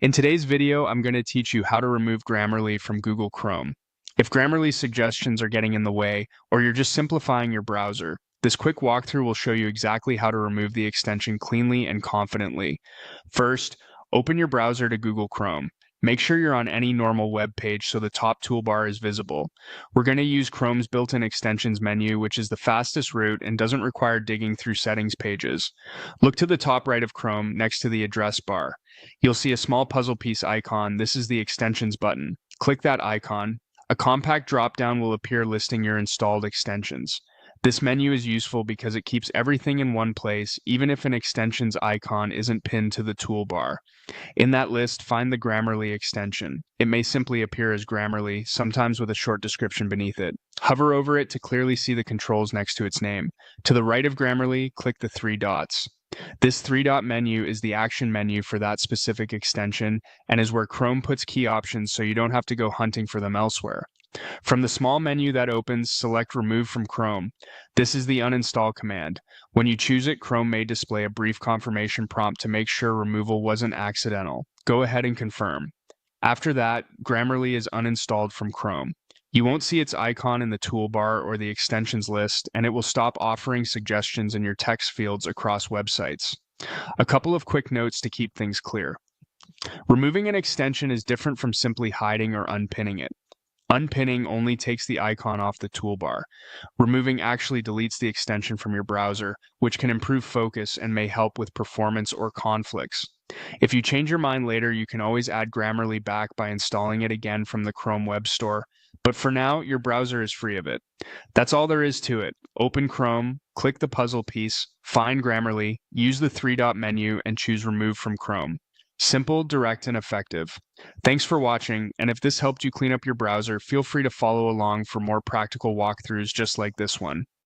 In today's video, I'm going to teach you how to remove Grammarly from Google Chrome. If Grammarly's suggestions are getting in the way, or you're just simplifying your browser, this quick walkthrough will show you exactly how to remove the extension cleanly and confidently. First, open your browser to Google Chrome. Make sure you're on any normal web page so the top toolbar is visible. We're going to use Chrome's built-in extensions menu, which is the fastest route and doesn't require digging through settings pages. Look to the top right of Chrome next to the address bar. You'll see a small puzzle piece icon. This is the extensions button. Click that icon. A compact drop-down will appear listing your installed extensions. This menu is useful because it keeps everything in one place, even if an extensions icon isn't pinned to the toolbar. In that list, find the Grammarly extension. It may simply appear as Grammarly, sometimes with a short description beneath it. Hover over it to clearly see the controls next to its name. To the right of Grammarly, click the three dots. This three-dot menu is the action menu for that specific extension and is where Chrome puts key options so you don't have to go hunting for them elsewhere. From the small menu that opens, select Remove from Chrome. This is the uninstall command. When you choose it, Chrome may display a brief confirmation prompt to make sure removal wasn't accidental. Go ahead and confirm. After that, Grammarly is uninstalled from Chrome. You won't see its icon in the toolbar or the extensions list, and it will stop offering suggestions in your text fields across websites. A couple of quick notes to keep things clear. Removing an extension is different from simply hiding or unpinning it. Unpinning only takes the icon off the toolbar. Removing actually deletes the extension from your browser, which can improve focus and may help with performance or conflicts. If you change your mind later, you can always add Grammarly back by installing it again from the Chrome Web Store. But for now, your browser is free of it. That's all there is to it. Open Chrome, click the puzzle piece, find Grammarly, use the three-dot menu, and choose Remove from Chrome. Simple, direct, and effective. Thanks for watching, and if this helped you clean up your browser, feel free to follow along for more practical walkthroughs just like this one.